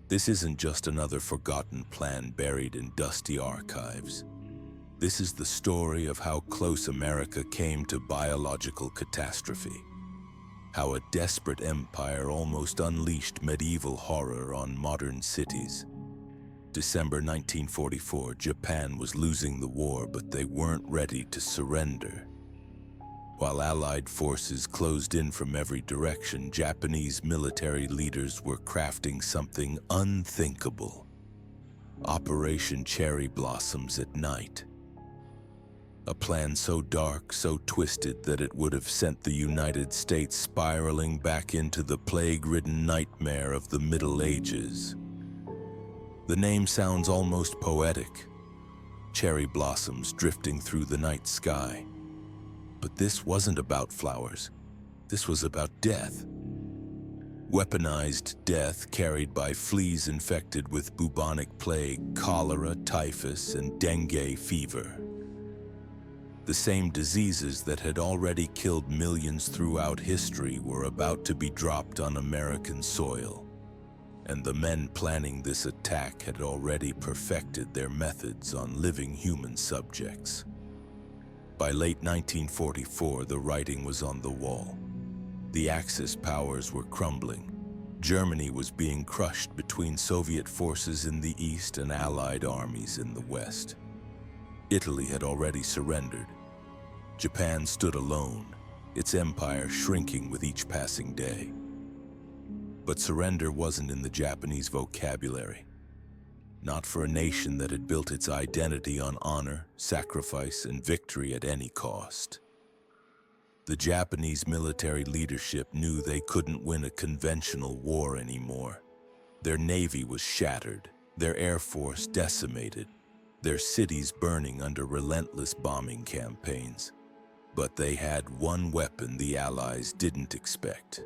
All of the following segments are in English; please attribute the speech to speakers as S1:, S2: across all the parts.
S1: This isn't just another forgotten plan buried in dusty archives. This is the story of how close America came to biological catastrophe. How a desperate empire almost unleashed medieval horror on modern cities. December 1944, Japan was losing the war, but they weren't ready to surrender. While Allied forces closed in from every direction, Japanese military leaders were crafting something unthinkable. Operation Cherry Blossoms at Night. A plan so dark, so twisted that it would have sent the United States spiraling back into the plague-ridden nightmare of the Middle Ages. The name sounds almost poetic. Cherry blossoms drifting through the night sky. But this wasn't about flowers. This was about death. Weaponized death carried by fleas infected with bubonic plague, cholera, typhus, and dengue fever. The same diseases that had already killed millions throughout history were about to be dropped on American soil. And the men planning this attack had already perfected their methods on living human subjects. By late 1944, the writing was on the wall. The Axis powers were crumbling. Germany was being crushed between Soviet forces in the east and Allied armies in the west. Italy had already surrendered. Japan stood alone, its empire shrinking with each passing day. But surrender wasn't in the Japanese vocabulary. Not for a nation that had built its identity on honor, sacrifice, and victory at any cost. The Japanese military leadership knew they couldn't win a conventional war anymore. Their navy was shattered, their air force decimated, their cities burning under relentless bombing campaigns. But they had one weapon the Allies didn't expect.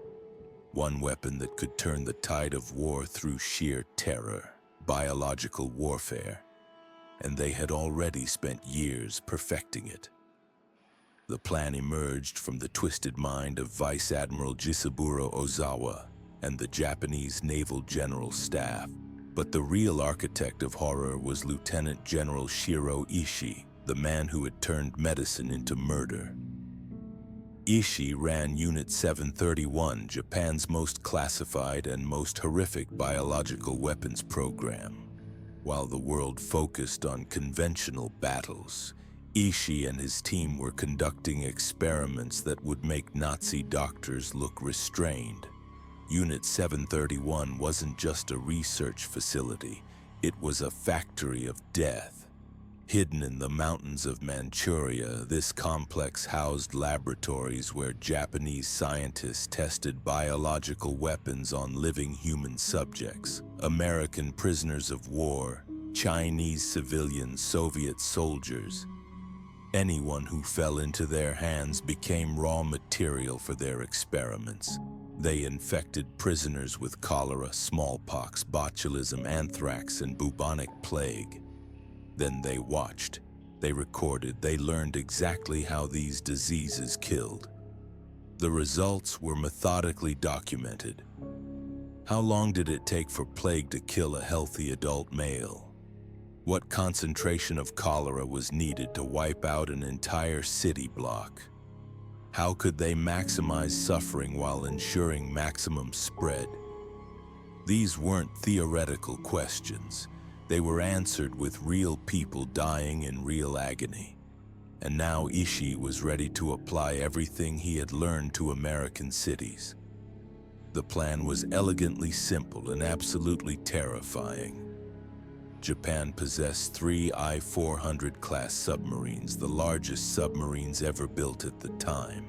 S1: One weapon that could turn the tide of war through sheer terror. Biological warfare, and they had already spent years perfecting it. The plan emerged from the twisted mind of Vice Admiral Jisaburo Ozawa and the Japanese Naval General Staff, but the real architect of horror was Lieutenant General Shiro Ishii, the man who had turned medicine into murder. Ishii ran Unit 731, Japan's most classified and most horrific biological weapons program. While the world focused on conventional battles, Ishii and his team were conducting experiments that would make Nazi doctors look restrained. Unit 731 wasn't just a research facility, it was a factory of death. Hidden in the mountains of Manchuria, this complex housed laboratories where Japanese scientists tested biological weapons on living human subjects, American prisoners of war, Chinese civilians, Soviet soldiers. Anyone who fell into their hands became raw material for their experiments. They infected prisoners with cholera, smallpox, botulism, anthrax, and bubonic plague. Then they watched, they recorded, they learned exactly how these diseases killed. The results were methodically documented. How long did it take for plague to kill a healthy adult male? What concentration of cholera was needed to wipe out an entire city block? How could they maximize suffering while ensuring maximum spread? These weren't theoretical questions. They were answered with real people dying in real agony. And now Ishii was ready to apply everything he had learned to American cities. The plan was elegantly simple and absolutely terrifying. Japan possessed 3 I-400 class submarines, the largest submarines ever built at the time.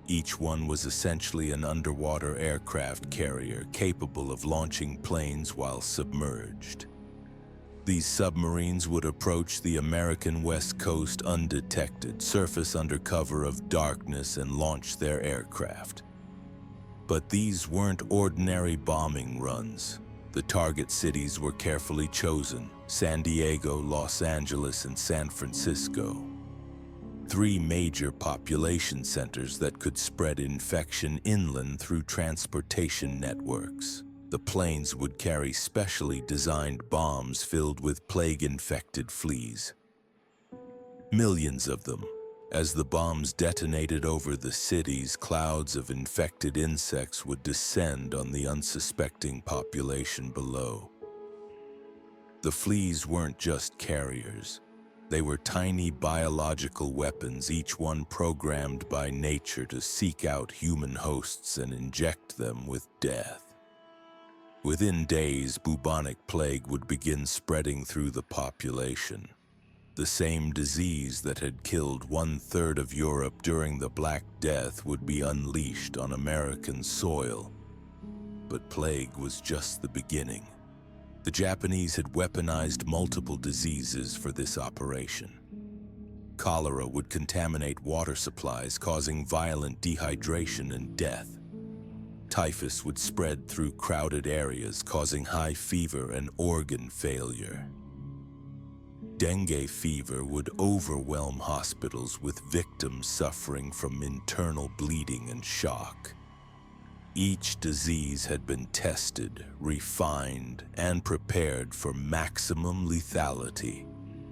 S1: Each one was essentially an underwater aircraft carrier capable of launching planes while submerged. These submarines would approach the American West Coast undetected, surface under cover of darkness, and launch their aircraft. But these weren't ordinary bombing runs. The target cities were carefully chosen: San Diego, Los Angeles, and San Francisco. 3 major population centers that could spread infection inland through transportation networks. The planes would carry specially designed bombs filled with plague-infected fleas. Millions of them. As the bombs detonated over the cities, clouds of infected insects would descend on the unsuspecting population below. The fleas weren't just carriers. They were tiny biological weapons, each one programmed by nature to seek out human hosts and inject them with death. Within days, bubonic plague would begin spreading through the population. The same disease that had killed 1/3 of Europe during the Black Death would be unleashed on American soil. But plague was just the beginning. The Japanese had weaponized multiple diseases for this operation. Cholera would contaminate water supplies, causing violent dehydration and death. Typhus would spread through crowded areas, causing high fever and organ failure. Dengue fever would overwhelm hospitals with victims suffering from internal bleeding and shock. Each disease had been tested, refined, and prepared for maximum lethality.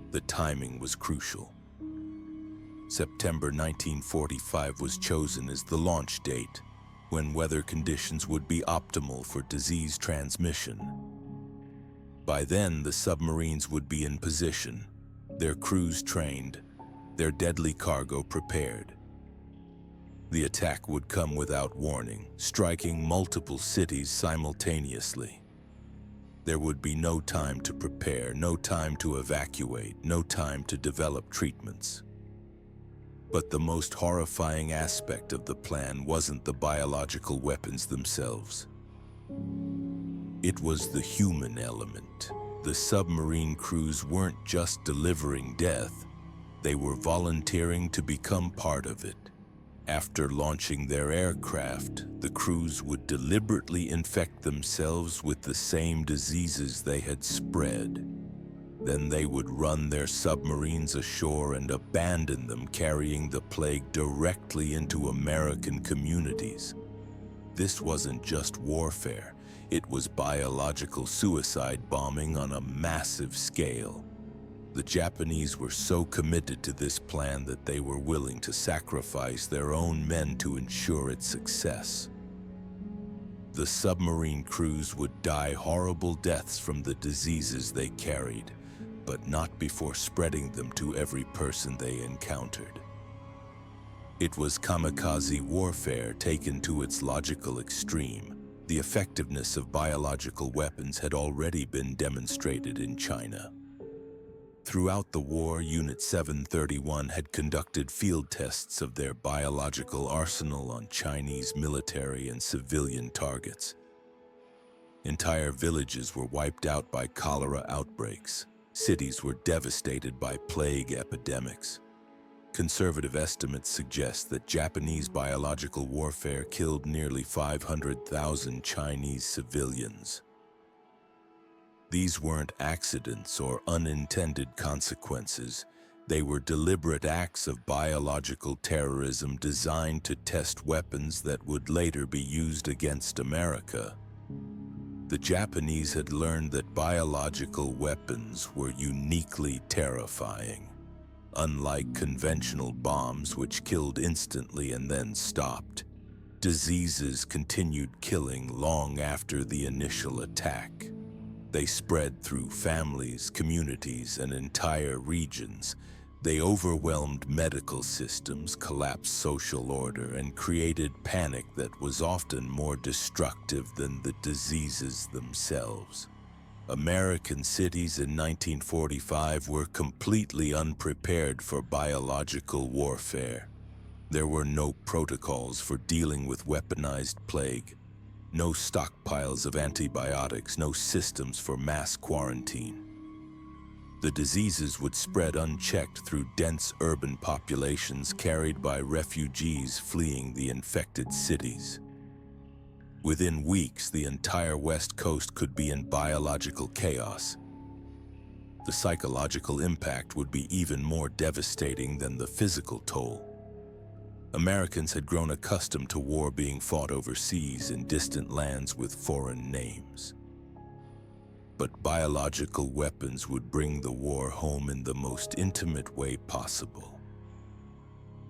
S1: The timing was crucial. September 1945 was chosen as the launch date, when weather conditions would be optimal for disease transmission. By then, the submarines would be in position, their crews trained, their deadly cargo prepared. The attack would come without warning, striking multiple cities simultaneously. There would be no time to prepare, no time to evacuate, no time to develop treatments. But the most horrifying aspect of the plan wasn't the biological weapons themselves. It was the human element. The submarine crews weren't just delivering death, they were volunteering to become part of it. After launching their aircraft, the crews would deliberately infect themselves with the same diseases they had spread. Then they would run their submarines ashore and abandon them, carrying the plague directly into American communities. This wasn't just warfare, it was biological suicide bombing on a massive scale. The Japanese were so committed to this plan that they were willing to sacrifice their own men to ensure its success. The submarine crews would die horrible deaths from the diseases they carried, but not before spreading them to every person they encountered. It was kamikaze warfare taken to its logical extreme. The effectiveness of biological weapons had already been demonstrated in China. Throughout the war, Unit 731 had conducted field tests of their biological arsenal on Chinese military and civilian targets. Entire villages were wiped out by cholera outbreaks. Cities were devastated by plague epidemics. Conservative estimates suggest that Japanese biological warfare killed nearly 500,000 Chinese civilians. These weren't accidents or unintended consequences. They were deliberate acts of biological terrorism designed to test weapons that would later be used against America. The Japanese had learned that biological weapons were uniquely terrifying. Unlike conventional bombs, which killed instantly and then stopped, diseases continued killing long after the initial attack. They spread through families, communities, and entire regions. They overwhelmed medical systems, collapsed social order, and created panic that was often more destructive than the diseases themselves. American cities in 1945 were completely unprepared for biological warfare. There were no protocols for dealing with weaponized plague. No stockpiles of antibiotics, no systems for mass quarantine. The diseases would spread unchecked through dense urban populations carried by refugees fleeing the infected cities. Within weeks, the entire West Coast could be in biological chaos. The psychological impact would be even more devastating than the physical toll. Americans had grown accustomed to war being fought overseas in distant lands with foreign names. But biological weapons would bring the war home in the most intimate way possible.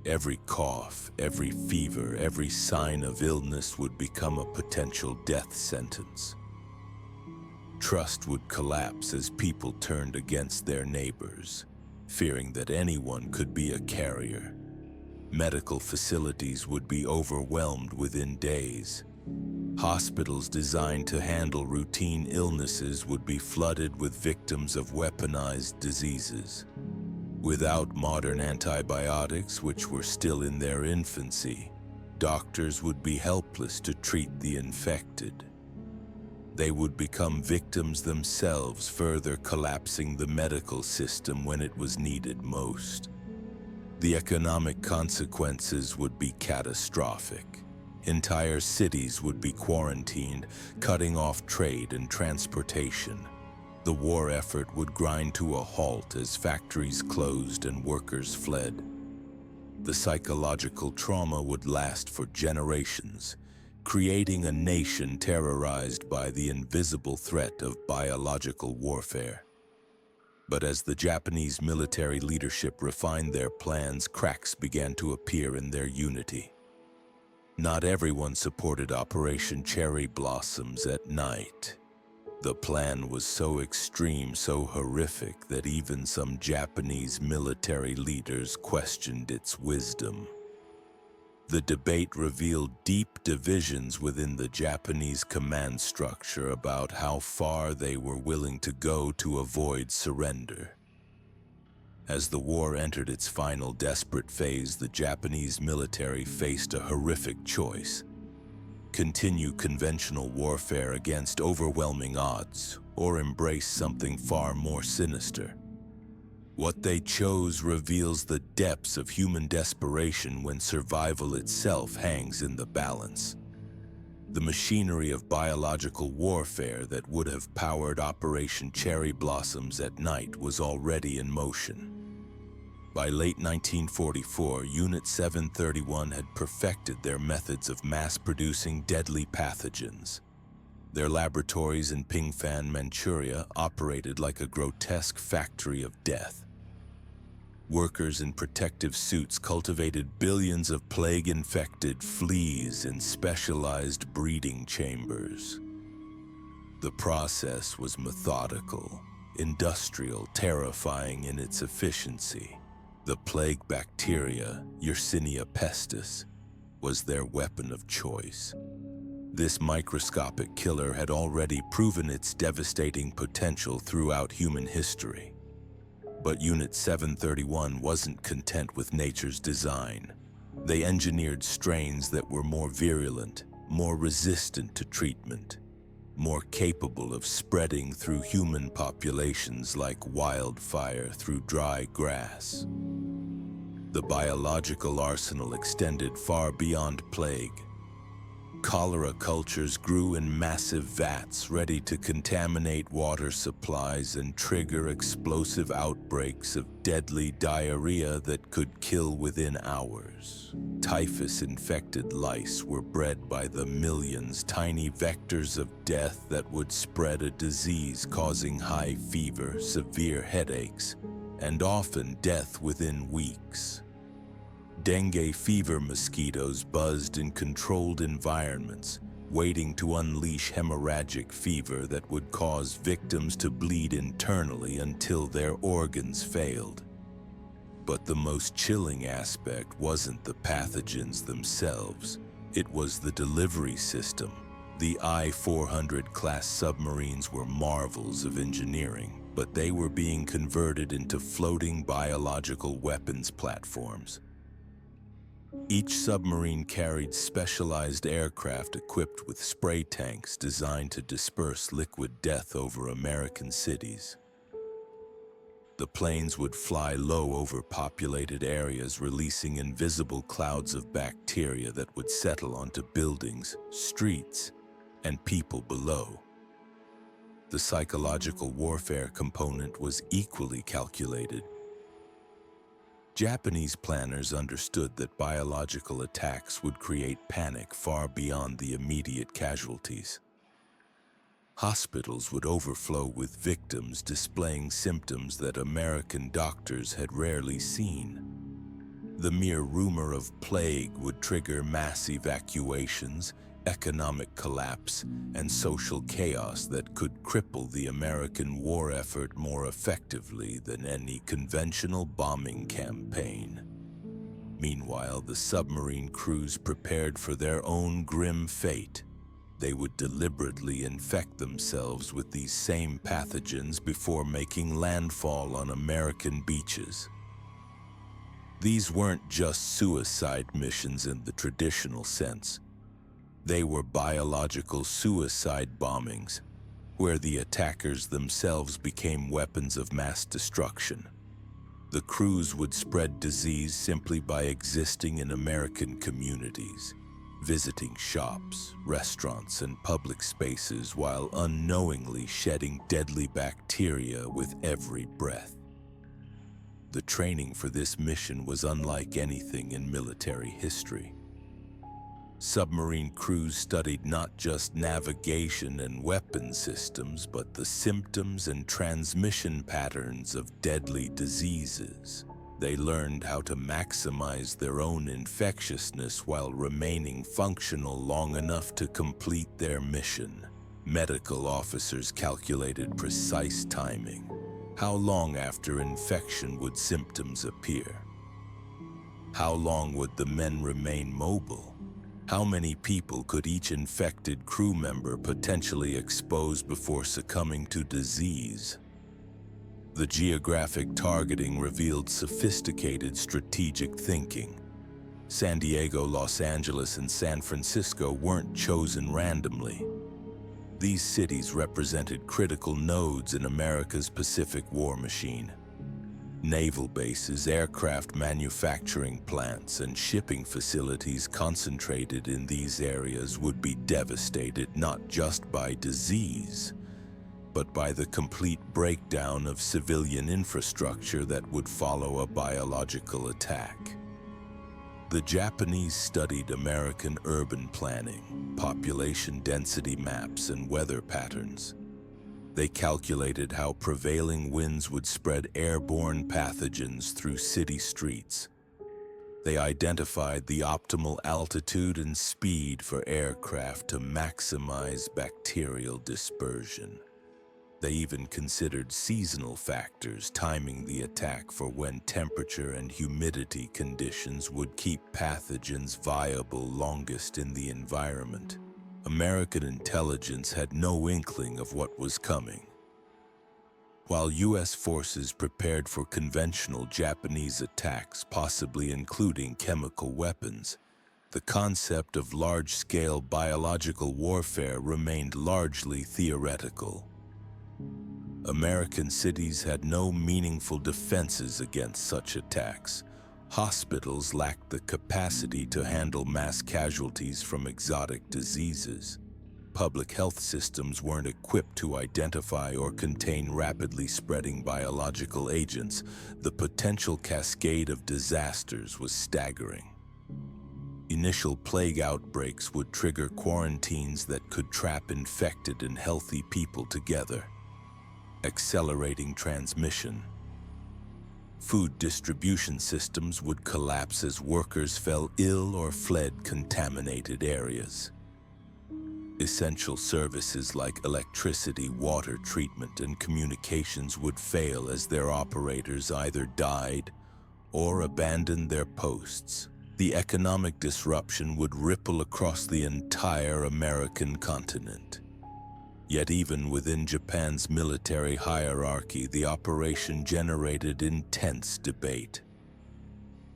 S1: Every cough, every fever, every sign of illness would become a potential death sentence. Trust would collapse as people turned against their neighbors, fearing that anyone could be a carrier. Medical facilities would be overwhelmed within days. Hospitals designed to handle routine illnesses would be flooded with victims of weaponized diseases. Without modern antibiotics, which were still in their infancy, doctors would be helpless to treat the infected. They would become victims themselves, further collapsing the medical system when it was needed most. The economic consequences would be catastrophic. Entire cities would be quarantined, cutting off trade and transportation. The war effort would grind to a halt as factories closed and workers fled. The psychological trauma would last for generations, creating a nation terrorized by the invisible threat of biological warfare. But as the Japanese military leadership refined their plans, cracks began to appear in their unity. Not everyone supported Operation Cherry Blossoms at night. The plan was so extreme, so horrific, that even some Japanese military leaders questioned its wisdom. The debate revealed deep divisions within the Japanese command structure about how far they were willing to go to avoid surrender. As the war entered its final desperate phase, the Japanese military faced a horrific choice: continue conventional warfare against overwhelming odds, or embrace something far more sinister. What they chose reveals the depths of human desperation when survival itself hangs in the balance. The machinery of biological warfare that would have powered Operation Cherry Blossoms at night was already in motion. By late 1944, Unit 731 had perfected their methods of mass-producing deadly pathogens. Their laboratories in Pingfan, Manchuria, operated like a grotesque factory of death. Workers in protective suits cultivated billions of plague-infected fleas in specialized breeding chambers. The process was methodical, industrial, terrifying in its efficiency. The plague bacteria, Yersinia pestis, was their weapon of choice. This microscopic killer had already proven its devastating potential throughout human history. But Unit 731 wasn't content with nature's design. They engineered strains that were more virulent, more resistant to treatment, more capable of spreading through human populations like wildfire through dry grass. The biological arsenal extended far beyond plague. Cholera cultures grew in massive vats, ready to contaminate water supplies and trigger explosive outbreaks of deadly diarrhea that could kill within hours. Typhus-infected lice were bred by the millions, tiny vectors of death that would spread a disease causing high fever, severe headaches, and often death within weeks. Dengue fever mosquitoes buzzed in controlled environments, waiting to unleash hemorrhagic fever that would cause victims to bleed internally until their organs failed. But the most chilling aspect wasn't the pathogens themselves. It was the delivery system. The I-400 class submarines were marvels of engineering, but they were being converted into floating biological weapons platforms. Each submarine carried specialized aircraft equipped with spray tanks designed to disperse liquid death over American cities. The planes would fly low over populated areas, releasing invisible clouds of bacteria that would settle onto buildings, streets, and people below. The psychological warfare component was equally calculated. Japanese planners understood that biological attacks would create panic far beyond the immediate casualties. Hospitals would overflow with victims displaying symptoms that American doctors had rarely seen. The mere rumor of plague would trigger mass evacuations, economic collapse, and social chaos that could cripple the American war effort more effectively than any conventional bombing campaign. Meanwhile, the submarine crews prepared for their own grim fate. They would deliberately infect themselves with these same pathogens before making landfall on American beaches. These weren't just suicide missions in the traditional sense. They were biological suicide bombings, where the attackers themselves became weapons of mass destruction. The crews would spread disease simply by existing in American communities, visiting shops, restaurants, and public spaces while unknowingly shedding deadly bacteria with every breath. The training for this mission was unlike anything in military history. Submarine crews studied not just navigation and weapon systems, but the symptoms and transmission patterns of deadly diseases. They learned how to maximize their own infectiousness while remaining functional long enough to complete their mission. Medical officers calculated precise timing. How long after infection would symptoms appear? How long would the men remain mobile? How many people could each infected crew member potentially expose before succumbing to disease? The geographic targeting revealed sophisticated strategic thinking. San Diego, Los Angeles, and San Francisco weren't chosen randomly. These cities represented critical nodes in America's Pacific war machine. Naval bases, aircraft manufacturing plants, and shipping facilities concentrated in these areas would be devastated not just by disease, but by the complete breakdown of civilian infrastructure that would follow a biological attack. The Japanese studied American urban planning, population density maps, and weather patterns. They calculated how prevailing winds would spread airborne pathogens through city streets. They identified the optimal altitude and speed for aircraft to maximize bacterial dispersion. They even considered seasonal factors, timing the attack for when temperature and humidity conditions would keep pathogens viable longest in the environment. American intelligence had no inkling of what was coming. While U.S. forces prepared for conventional Japanese attacks, possibly including chemical weapons, the concept of large-scale biological warfare remained largely theoretical. American cities had no meaningful defenses against such attacks. Hospitals lacked the capacity to handle mass casualties from exotic diseases. Public health systems weren't equipped to identify or contain rapidly spreading biological agents. The potential cascade of disasters was staggering. Initial plague outbreaks would trigger quarantines that could trap infected and healthy people together, accelerating transmission. Food distribution systems would collapse as workers fell ill or fled contaminated areas. Essential services like electricity, water treatment, and communications would fail as their operators either died or abandoned their posts. The economic disruption would ripple across the entire American continent. Yet even within Japan's military hierarchy, the operation generated intense debate.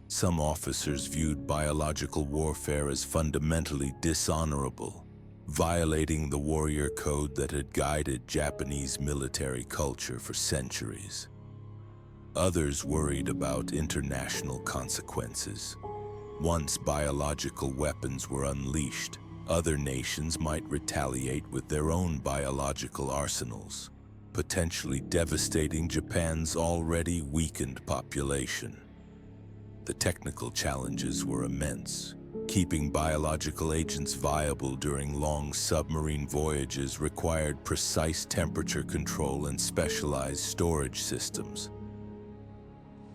S1: Some officers viewed biological warfare as fundamentally dishonorable, violating the warrior code that had guided Japanese military culture for centuries. Others worried about international consequences. Once biological weapons were unleashed, other nations might retaliate with their own biological arsenals, potentially devastating Japan's already weakened population. The technical challenges were immense. Keeping biological agents viable during long submarine voyages required precise temperature control and specialized storage systems.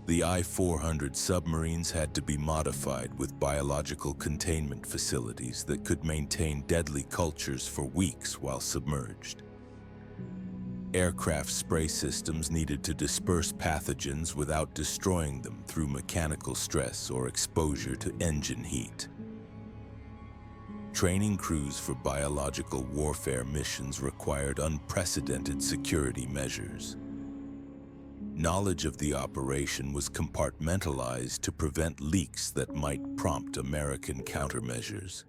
S1: The I-400 submarines had to be modified with biological containment facilities that could maintain deadly cultures for weeks while submerged. Aircraft spray systems needed to disperse pathogens without destroying them through mechanical stress or exposure to engine heat. Training crews for biological warfare missions required unprecedented security measures. Knowledge of the operation was compartmentalized to prevent leaks that might prompt American countermeasures.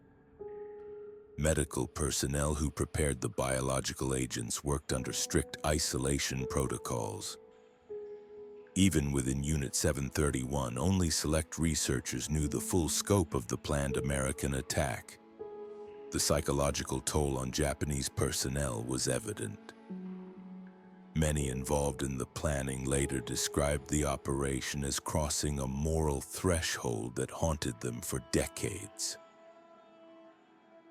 S1: Medical personnel who prepared the biological agents worked under strict isolation protocols. Even within Unit 731, only select researchers knew the full scope of the planned American attack. The psychological toll on Japanese personnel was evident. Many involved in the planning later described the operation as crossing a moral threshold that haunted them for decades.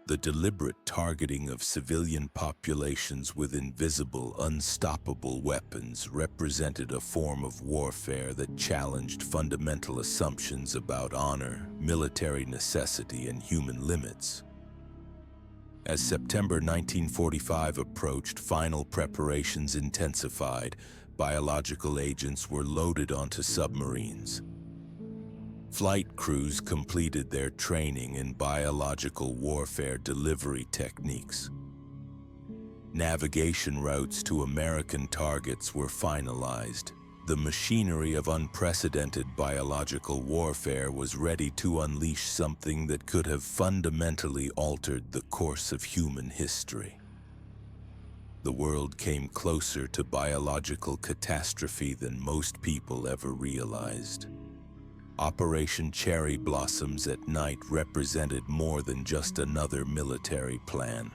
S1: The deliberate targeting of civilian populations with invisible, unstoppable weapons represented a form of warfare that challenged fundamental assumptions about honor, military necessity, and human limits. As September 1945 approached, final preparations intensified. Biological agents were loaded onto submarines. Flight crews completed their training in biological warfare delivery techniques. Navigation routes to American targets were finalized. The machinery of unprecedented biological warfare was ready to unleash something that could have fundamentally altered the course of human history. The world came closer to biological catastrophe than most people ever realized. Operation Cherry Blossoms at Night represented more than just another military plan.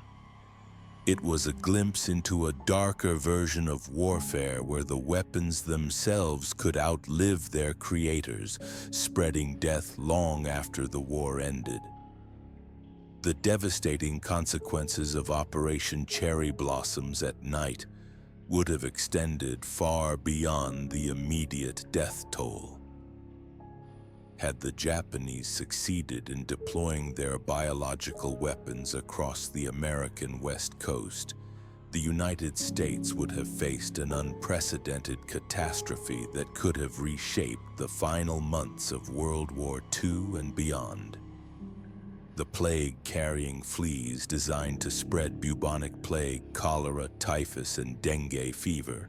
S1: It was a glimpse into a darker version of warfare where the weapons themselves could outlive their creators, spreading death long after the war ended. The devastating consequences of Operation Cherry Blossoms at Night would have extended far beyond the immediate death toll. Had the Japanese succeeded in deploying their biological weapons across the American West Coast, the United States would have faced an unprecedented catastrophe that could have reshaped the final months of World War II and beyond. The plague-carrying fleas designed to spread bubonic plague, cholera, typhus, and dengue fever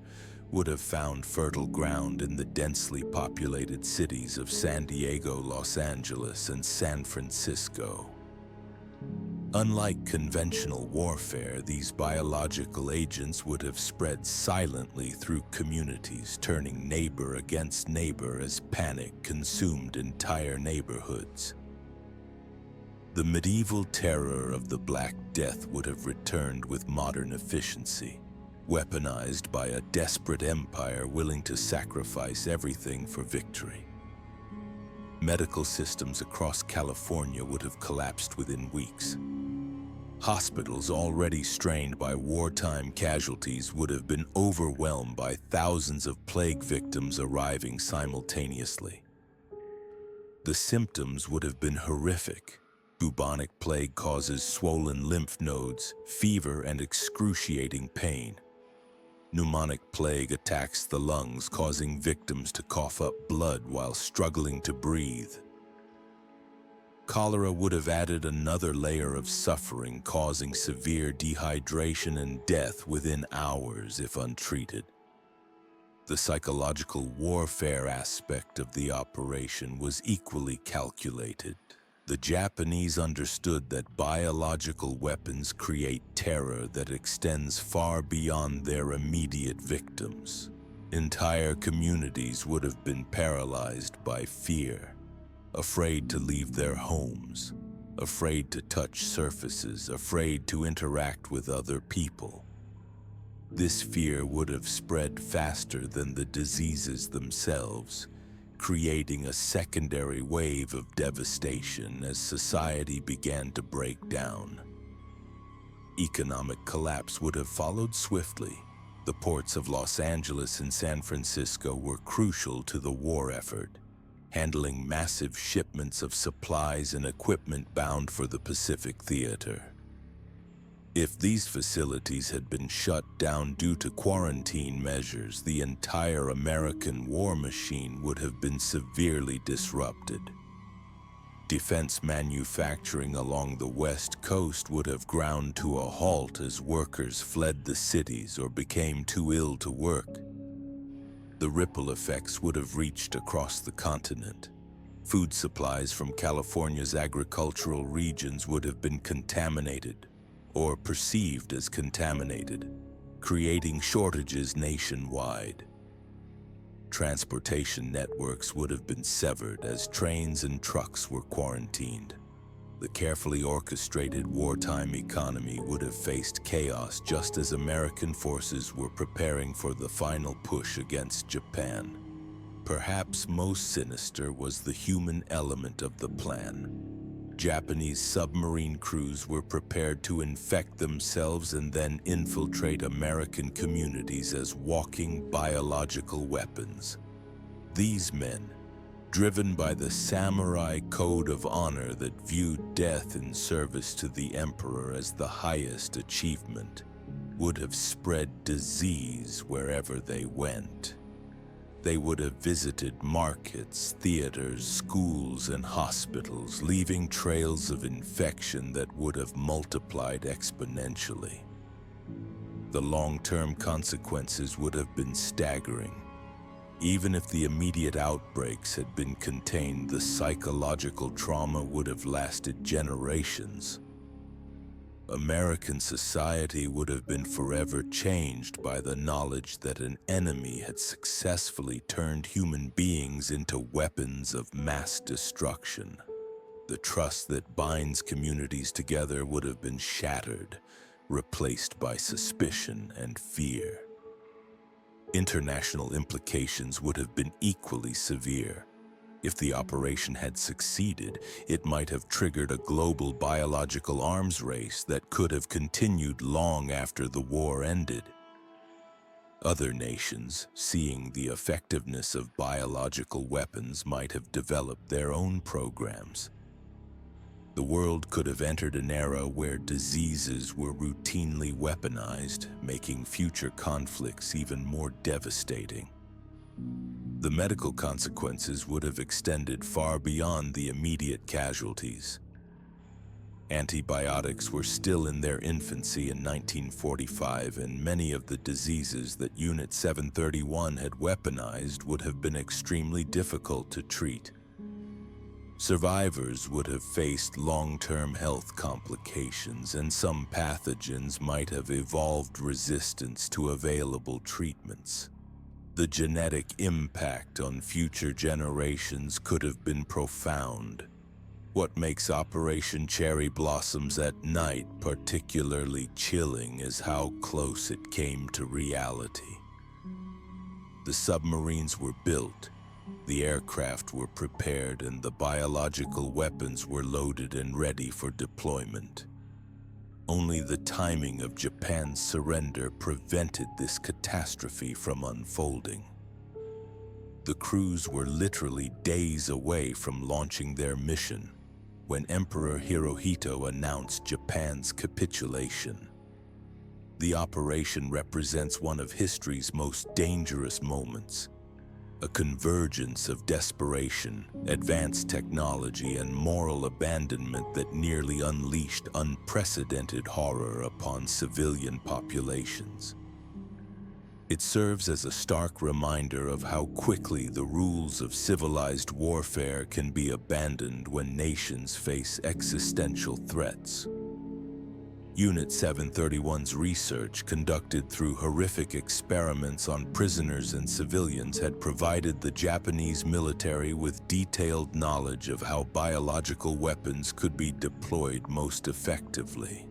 S1: would have found fertile ground in the densely populated cities of San Diego, Los Angeles, and San Francisco. Unlike conventional warfare, these biological agents would have spread silently through communities, turning neighbor against neighbor as panic consumed entire neighborhoods. The medieval terror of the Black Death would have returned with modern efficiency, weaponized by a desperate empire willing to sacrifice everything for victory. Medical systems across California would have collapsed within weeks. Hospitals already strained by wartime casualties would have been overwhelmed by thousands of plague victims arriving simultaneously. The symptoms would have been horrific. Bubonic plague causes swollen lymph nodes, fever, and excruciating pain. Pneumonic plague attacks the lungs, causing victims to cough up blood while struggling to breathe. Cholera would have added another layer of suffering, causing severe dehydration and death within hours if untreated. The psychological warfare aspect of the operation was equally calculated. The Japanese understood that biological weapons create terror that extends far beyond their immediate victims. Entire communities would have been paralyzed by fear, afraid to leave their homes, afraid to touch surfaces, afraid to interact with other people. This fear would have spread faster than the diseases themselves, creating a secondary wave of devastation as society began to break down. Economic collapse would have followed swiftly. The ports of Los Angeles and San Francisco were crucial to the war effort, handling massive shipments of supplies and equipment bound for the Pacific Theater. If these facilities had been shut down due to quarantine measures, the entire American war machine would have been severely disrupted. Defense manufacturing along the West Coast would have ground to a halt as workers fled the cities or became too ill to work. The ripple effects would have reached across the continent. Food supplies from California's agricultural regions would have been contaminated, or perceived as contaminated, creating shortages nationwide. Transportation networks would have been severed as trains and trucks were quarantined. The carefully orchestrated wartime economy would have faced chaos just as American forces were preparing for the final push against Japan. Perhaps most sinister was the human element of the plan. Japanese submarine crews were prepared to infect themselves and then infiltrate American communities as walking biological weapons. These men, driven by the samurai code of honor that viewed death in service to the emperor as the highest achievement, would have spread disease wherever they went. They would have visited markets, theaters, schools, and hospitals, leaving trails of infection that would have multiplied exponentially. The long-term consequences would have been staggering. Even if the immediate outbreaks had been contained, the psychological trauma would have lasted generations. American society would have been forever changed by the knowledge that an enemy had successfully turned human beings into weapons of mass destruction. The trust that binds communities together would have been shattered, replaced by suspicion and fear. International implications would have been equally severe. If the operation had succeeded, it might have triggered a global biological arms race that could have continued long after the war ended. Other nations, seeing the effectiveness of biological weapons, might have developed their own programs. The world could have entered an era where diseases were routinely weaponized, making future conflicts even more devastating. The medical consequences would have extended far beyond the immediate casualties. Antibiotics were still in their infancy in 1945, and many of the diseases that Unit 731 had weaponized would have been extremely difficult to treat. Survivors would have faced long-term health complications, and some pathogens might have evolved resistance to available treatments. The genetic impact on future generations could have been profound. What makes Operation Cherry Blossoms at Night particularly chilling is how close it came to reality. The submarines were built, the aircraft were prepared, and the biological weapons were loaded and ready for deployment. Only the timing of Japan's surrender prevented this catastrophe from unfolding. The crews were literally days away from launching their mission when Emperor Hirohito announced Japan's capitulation. The operation represents one of history's most dangerous moments, a convergence of desperation, advanced technology, and moral abandonment that nearly unleashed unprecedented horror upon civilian populations. It serves as a stark reminder of how quickly the rules of civilized warfare can be abandoned when nations face existential threats. Unit 731's research, conducted through horrific experiments on prisoners and civilians, had provided the Japanese military with detailed knowledge of how biological weapons could be deployed most effectively.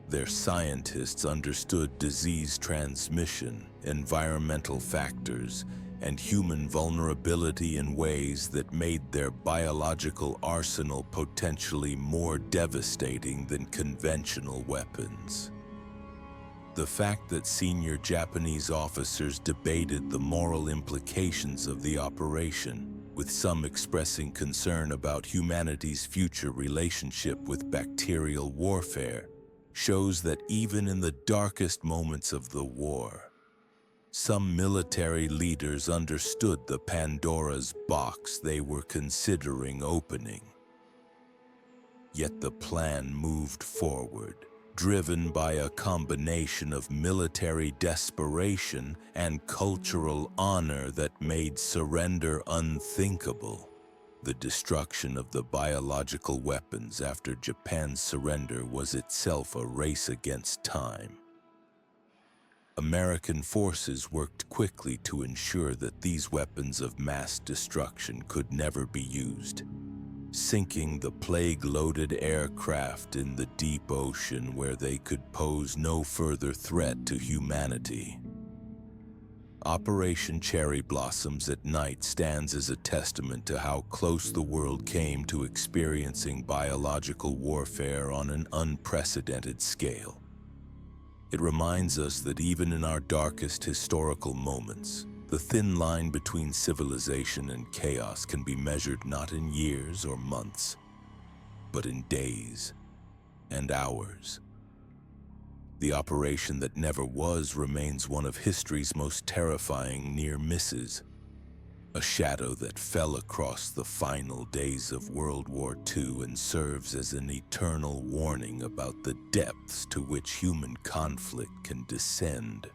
S1: Their scientists understood disease transmission, environmental factors, and human vulnerability in ways that made their biological arsenal potentially more devastating than conventional weapons. The fact that senior Japanese officers debated the moral implications of the operation, with some expressing concern about humanity's future relationship with bacterial warfare, shows that even in the darkest moments of the war, some military leaders understood the Pandora's box they were considering opening. Yet the plan moved forward, driven by a combination of military desperation and cultural honor that made surrender unthinkable. The destruction of the biological weapons after Japan's surrender was itself a race against time. American forces worked quickly to ensure that these weapons of mass destruction could never be used, sinking the plague-loaded aircraft in the deep ocean where they could pose no further threat to humanity. Operation Cherry Blossoms at Night stands as a testament to how close the world came to experiencing biological warfare on an unprecedented scale. It reminds us that even in our darkest historical moments, the thin line between civilization and chaos can be measured not in years or months, but in days and hours. The operation that never was remains one of history's most terrifying near misses, a shadow that fell across the final days of World War II and serves as an eternal warning about the depths to which human conflict can descend.